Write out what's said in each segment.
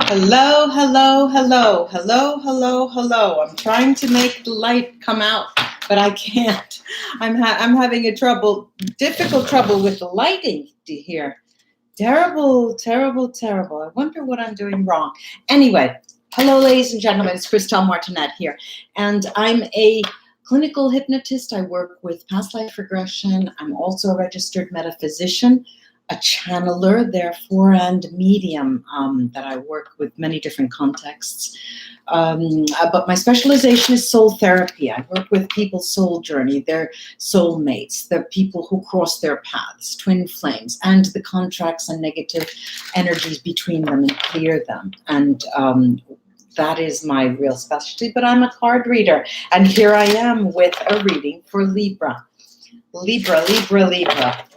Hello, hello, hello, hello, hello, hello. I'm trying to make the light come out, but I can't. I'm having difficult trouble with the lighting here. Terrible, terrible, terrible. I wonder what I'm doing wrong. Anyway, hello, ladies and gentlemen. It's Christelle Martinette here, and I'm a clinical hypnotist. I work with past life regression. I'm also a registered metaphysician, a channeler, therefore, and medium that I work with many different contexts. But my specialization is soul therapy. I work with people's soul journey, their soulmates, the people who cross their paths, twin flames, and the contracts and negative energies between them and clear them. And that is my real specialty, but I'm a card reader. And here I am with a reading for Libra. Libra.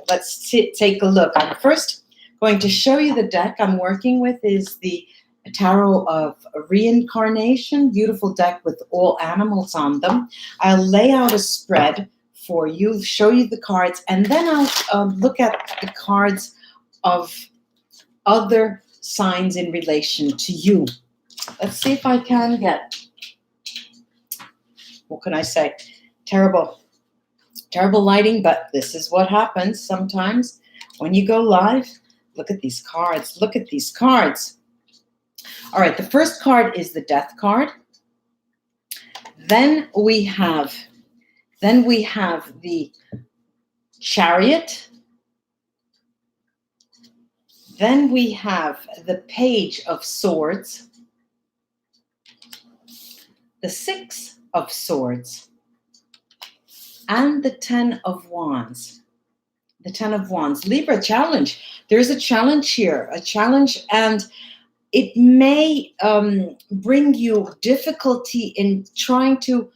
Let's take a look. I'm first going to show you the deck I'm working with is the Tarot of Reincarnation, beautiful deck with all animals on them. I'll lay out a spread for you, show you the cards, and then I'll look at the cards of other signs in relation to you. Let's see if I can get, what can I say? Terrible lighting, but this is what happens sometimes when you go live. Look at these cards. Look at these cards. All right, the first card is the Death card. Then we have the Chariot. Then we have the Page of Swords, the Six of Swords, and the Ten of Wands. The Ten of Wands. Libra, challenge. There's a challenge here, and it may bring you difficulty in trying to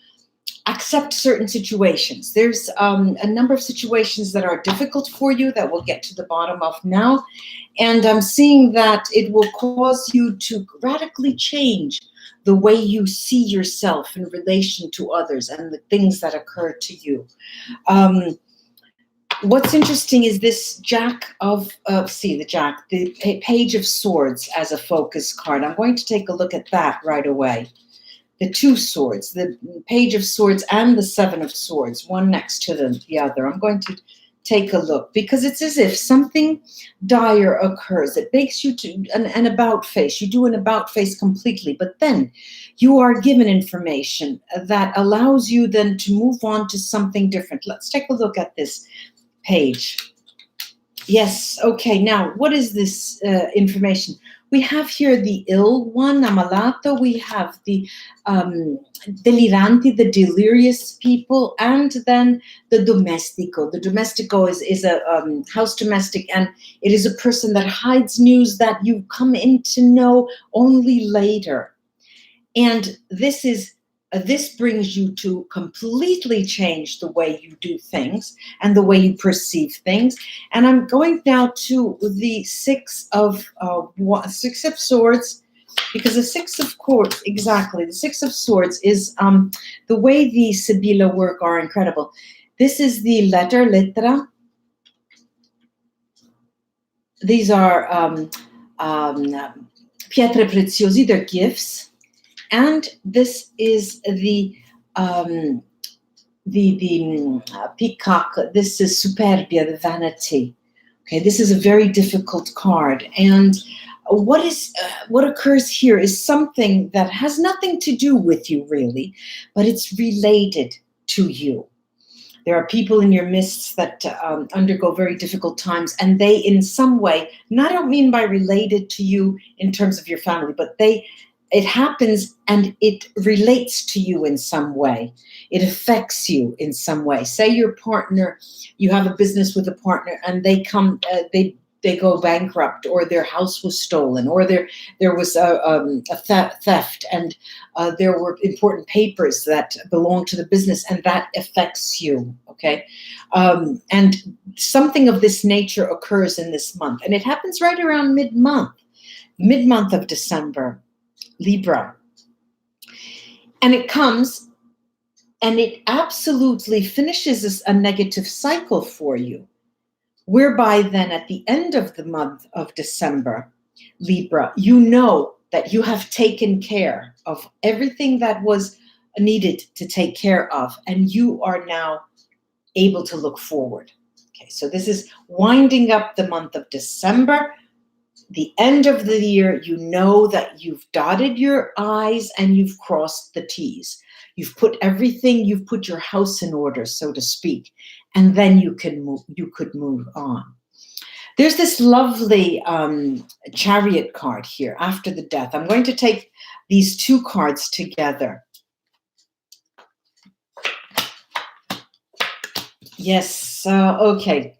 accept certain situations. There's a number of situations that are difficult for you that we'll get to the bottom of now. And I'm seeing that it will cause you to radically change the way you see yourself in relation to others and the things that occur to you. What's interesting is this the Page of Swords as a focus card. I'm going to take a look at that right away. The two swords, the Page of Swords and the Seven of Swords, one next to the other. I'm going to take a look because it's as if something dire occurs. It makes you to an about face. You do an about face completely, but then you are given information that allows you then to move on to something different. Let's take a look at this page. Yes, okay, now what is this information? We have here the ill one, Amalato. We have the deliranti, the delirious people, and then the domestico. The domestico is a house domestic, and it is a person that hides news that you come in to know only later. And this brings you to completely change the way you do things and the way you perceive things. And I'm going now to the Six of Swords, because the Six of Swords, exactly, the Six of Swords is the way the Sibilla work are incredible. This is the lettera. These are pietre preziosi, they're gifts. And this is the peacock. This is superbia, the vanity. Okay, this is a very difficult card. And what occurs here is something that has nothing to do with you, really, but it's related to you. There are people in your midst that undergo very difficult times, and they, in some way, and I don't mean by related to you in terms of your family, but it happens and it relates to you in some way. It affects you in some way. Say your partner, you have a business with a partner and they come, they go bankrupt, or their house was stolen, or there was a theft, and there were important papers that belong to the business, and that affects you, okay? And something of this nature occurs in this month, and it happens right around mid-month of December. Libra. And it comes and it absolutely finishes a negative cycle for you, whereby then at the end of the month of December, Libra, you know that you have taken care of everything that was needed to take care of, and you are now able to look forward. Okay, so this is winding up the month of December. The end of the year, you know that you've dotted your I's and you've crossed the T's. You've put everything, you've put your house in order, so to speak, and then you could move on. There's this lovely Chariot card here, after the death. I'm going to take these two cards together. Yes, okay.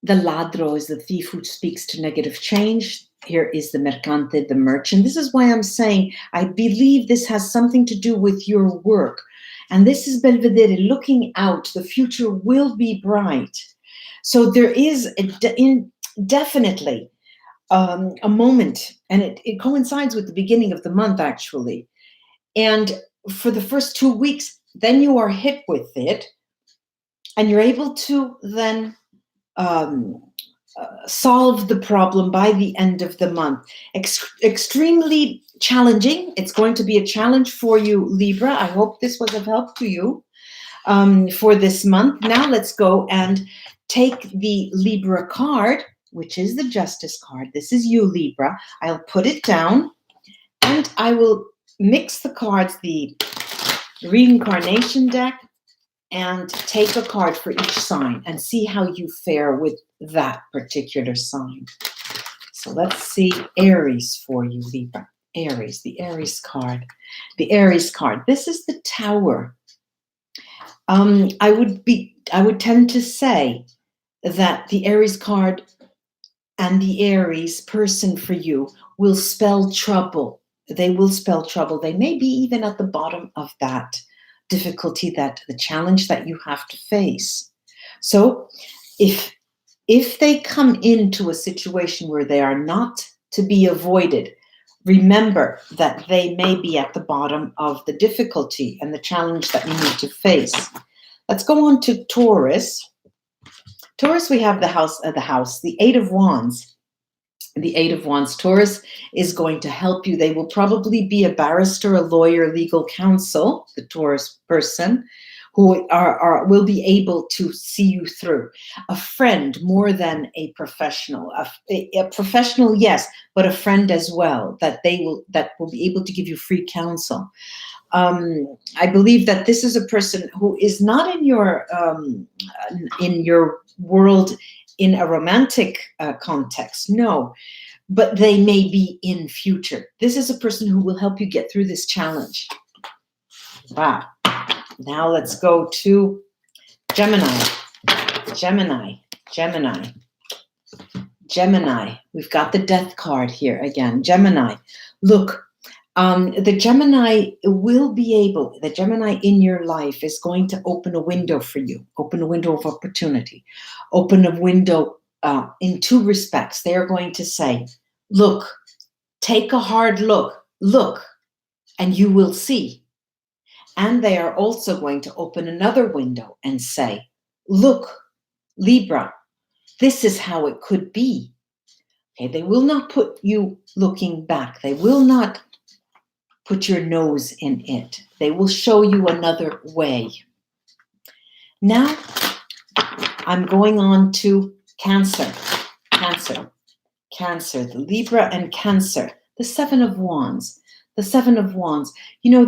The ladro is the thief who speaks to negative change. Here is the mercante, the merchant. This is why I'm saying I believe this has something to do with your work. And this is Belvedere, looking out. The future will be bright. So there is definitely a moment, and it coincides with the beginning of the month, actually. And for the first 2 weeks, then you are hit with it, and you're able to then solve the problem by the end of the month. Extremely challenging. It's going to be a challenge for you, Libra. I hope this was of help to you for this month. Now let's go and take the Libra card, which is the Justice card. This is you, Libra. I'll put it down, and I will mix the cards, the reincarnation deck, and take a card for each sign and see how you fare with that particular sign. So let's see Aries for you, Libra. Aries, the Aries card. The Aries card. This is the Tower. I would tend to say that the Aries card and the Aries person for you will spell trouble. They will spell trouble. They may be even at the bottom of that difficulty, that the challenge that you have to face. So if they come into a situation where they are not to be avoided, remember that they may be at the bottom of the difficulty and the challenge that you need to face. Let's go on to Taurus. Taurus, we have the Eight of Wands. The Eight of Wands. Taurus is going to help you. They will probably be a barrister, a lawyer, legal counsel, the Taurus person, who will be able to see you through. A friend more than a professional. A professional, yes, but a friend as well, that will be able to give you free counsel. I believe that this is a person who is not in your world in a romantic context, no, but they may be in future. This is a person who will help you get through this challenge. Wow. Now let's go to Gemini. Gemini. We've got the Death card here again. Gemini. Look, the Gemini in your life is going to open a window for you, open a window of opportunity, open a window in two respects. They are going to say, look, take a hard look, and you will see. And they are also going to open another window and say, look, Libra, this is how it could be. Okay, they will not put you looking back. They will not put your nose in it. They will show you another way. Now, I'm going on to Cancer. Cancer, the Libra and Cancer, the Seven of Wands. You know,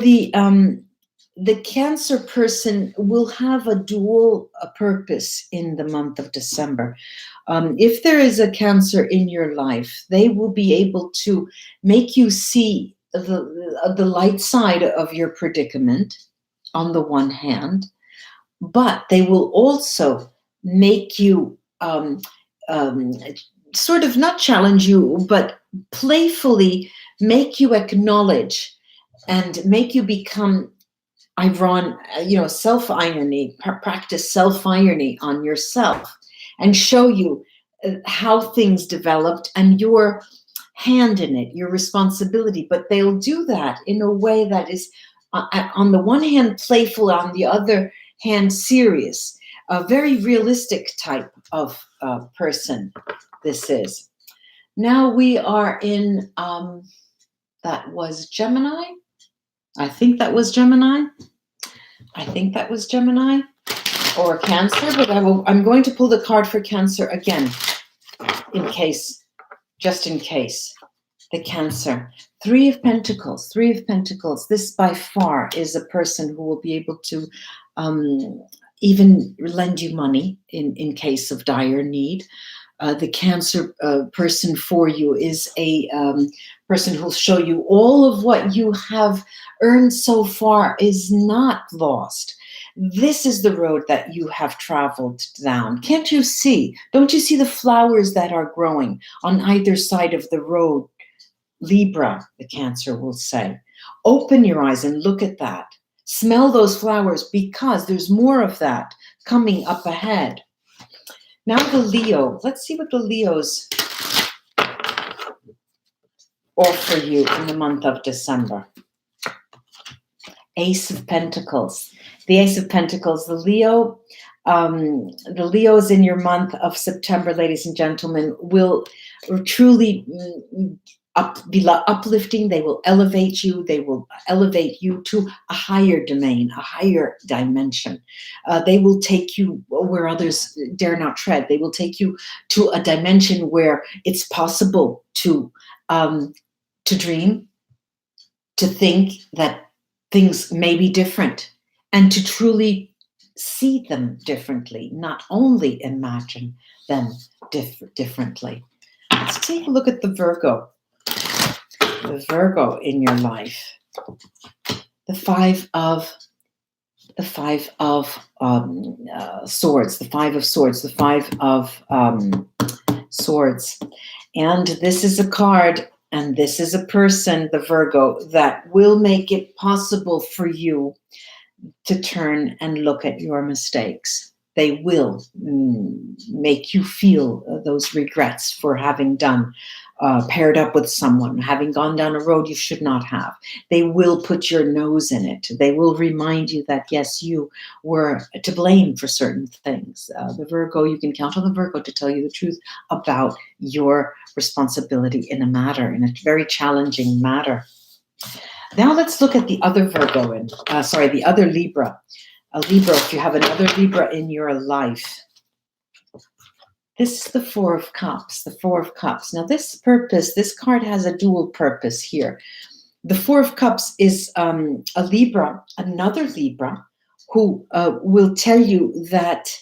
the Cancer person will have a dual purpose in the month of December. If there is a Cancer in your life, they will be able to make you see the light side of your predicament on the one hand, but they will also make you sort of not challenge you, but playfully make you acknowledge and make you become self-irony, practice self-irony on yourself and show you how things developed and your hand in it, your responsibility. But they'll do that in a way that is, on the one hand, playful, on the other hand, serious. A very realistic type of person this is. Now we are in that was Gemini. I think that was Gemini. I think that was Gemini or Cancer, but I'm going to pull the card for Cancer again, in case, just in case. The Cancer. Three of Pentacles. Three of Pentacles. This by far is a person who will be able to even lend you money in case of dire need. The Cancer person for you is a person who'll show you all of what you have earned so far is not lost. This is the road that you have traveled down. Can't you see? Don't you see the flowers that are growing on either side of the road? Libra, the Cancer will say. Open your eyes and look at that. Smell those flowers because there's more of that coming up ahead. Now the Leo. Let's see what the Leos offer you in the month of December. Ace of Pentacles. The Ace of Pentacles, the Leos in your month of September, ladies and gentlemen, will truly be uplifting. They will elevate you. They will elevate you to a higher domain, a higher dimension. They will take you where others dare not tread. They will take you to a dimension where it's possible to dream, to think that things may be different, and to truly see them differently, not only imagine them differently. Let's take a look at the Virgo. The Virgo in your life. The Five of Swords. The Five of Swords. The Five of Swords. And this is a card, and this is a person, the Virgo, that will make it possible for you to turn and look at your mistakes. They will make you feel those regrets for having done, paired up with someone, having gone down a road you should not have. They will put your nose in it. They will remind you that, yes, you were to blame for certain things. The Virgo, you can count on the Virgo to tell you the truth about your responsibility in a matter, in a very challenging matter. Now let's look at the other Virgo, the other Libra. A Libra, if you have another Libra in your life. This is the Four of Cups, the Four of Cups. Now this card has a dual purpose here. The Four of Cups is a Libra, another Libra, who will tell you that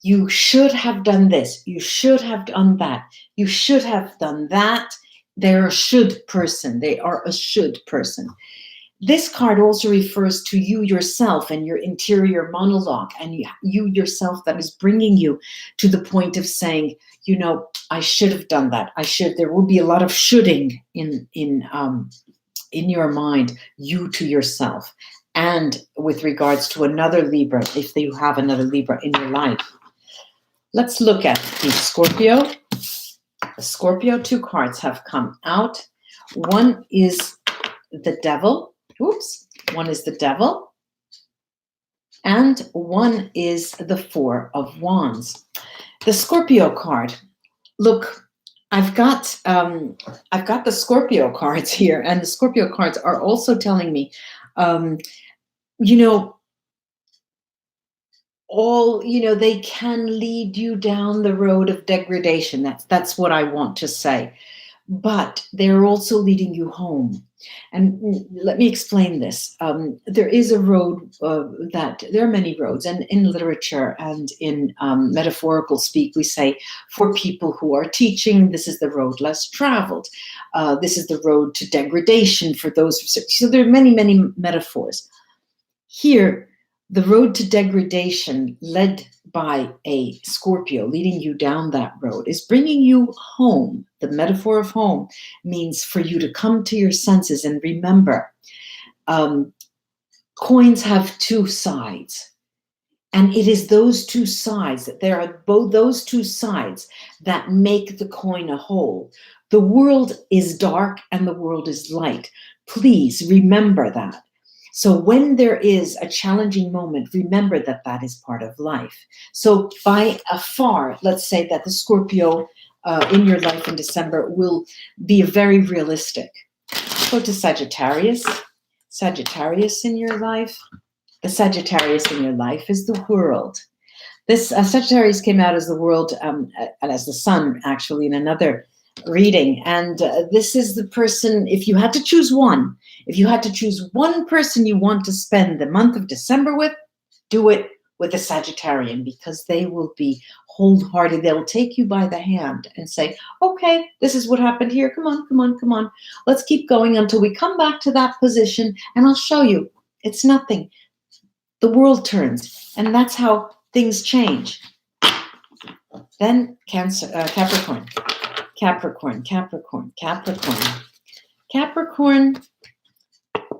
you should have done this, you should have done that, you should have done that. They're a should person. They are a should person. This card also refers to you yourself and your interior monologue, and you yourself that is bringing you to the point of saying, you know, I should have done that. There will be a lot of shoulding in your mind, you to yourself. And with regards to another Libra, if you have another Libra in your life. Let's look at the Scorpio. The Scorpio, two cards have come out. One is the Devil. One is the Devil, and one is the Four of Wands. The Scorpio card. Look, I've got the Scorpio cards here, and the Scorpio cards are also telling me, they can lead you down the road of degradation. That's what I want to say. But they're also leading you home. And let me explain this. There is a road there are many roads, and in literature and in metaphorical speak, we say for people who are teaching, this is the road less traveled. This is the road to degradation for those. So there are many, many metaphors. Here, the road to degradation led by a Scorpio, leading you down that road, is bringing you home. The metaphor of home means for you to come to your senses and remember, coins have two sides. And it is those two sides, that there are both those two sides that make the coin a whole. The world is dark and the world is light. Please remember that. So when there is a challenging moment, remember that that is part of life. So by far, let's say that the Scorpio in your life in December will be very realistic. go to Sagittarius. Sagittarius in your life. The Sagittarius in your life is the world. This Sagittarius came out as the world, and as the sun, actually, in another reading. And this is the person, if you had to choose one person you want to spend the month of December with, do it with a Sagittarian, because they will be wholehearted. They'll take you by the hand and say, okay, this is what happened here. Come on, come on, come on. Let's keep going until we come back to that position, and I'll show you. It's nothing. The world turns, and that's how things change. Then Capricorn. Capricorn, Capricorn, Capricorn.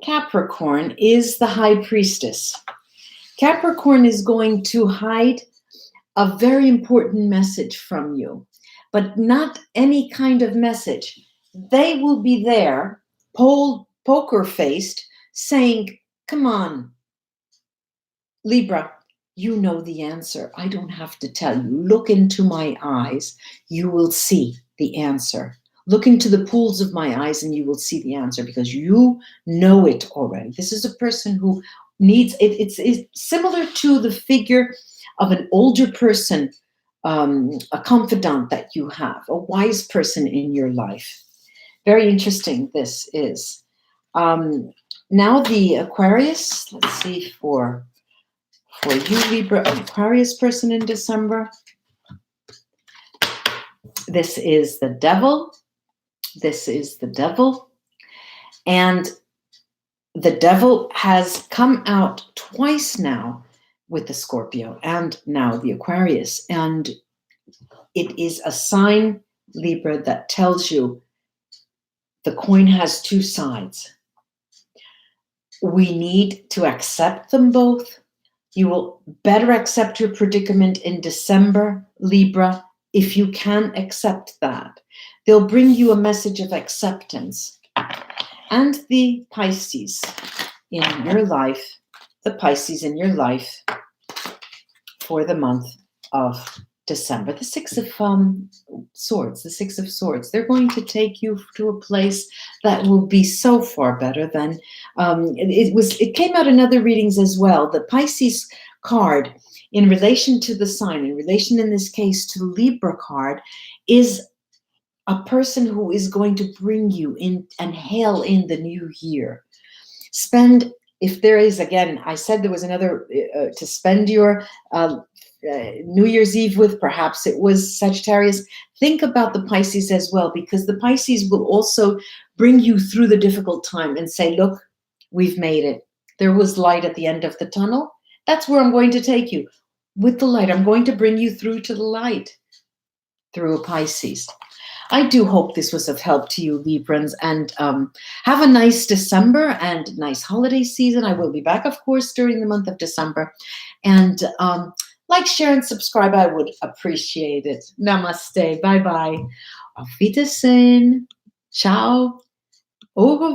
Capricorn is the high priestess. Capricorn is going to hide a very important message from you, but not any kind of message. They will be there, poker-faced, saying, come on, Libra, you know the answer. I don't have to tell you. Look into my eyes. You will see the answer. Look into the pools of my eyes and you will see the answer, because you know it already. This is a person who needs it. It's similar to the figure of an older person, a confidant that you have, a wise person in your life. Very interesting this is. Now the Aquarius, let's see, for you, Libra, Aquarius person in December. This is the devil. This is the devil. And the devil has come out twice now with the Scorpio and now the Aquarius. And it is a sign, Libra, that tells you the coin has two sides. We need to accept them both. You will better accept your predicament in December, Libra, if you can accept that. They'll bring you a message of acceptance. And the Pisces in your life, the Pisces in your life for the month of December. The Six of Swords, the Six of Swords. They're going to take you to a place that will be so far better than it came out in other readings as well. The Pisces card, in relation to the sign, in relation in this case to the Libra card, is a person who is going to bring you in and hail in the new year. Spend, if there is, again, I said there was another to spend your New Year's Eve with, perhaps it was Sagittarius. Think about the Pisces as well, because the Pisces will also bring you through the difficult time and say, look, we've made it. There was light at the end of the tunnel. That's where I'm going to take you. With the light, I'm going to bring you through to the light through a Pisces. I do hope this was of help to you, Librans, and have a nice December and nice holiday season. I will be back, of course, during the month of December. And like, share, and subscribe. I would appreciate it. Namaste. Bye-bye. Auf Wiedersehen. Ciao. Au revoir.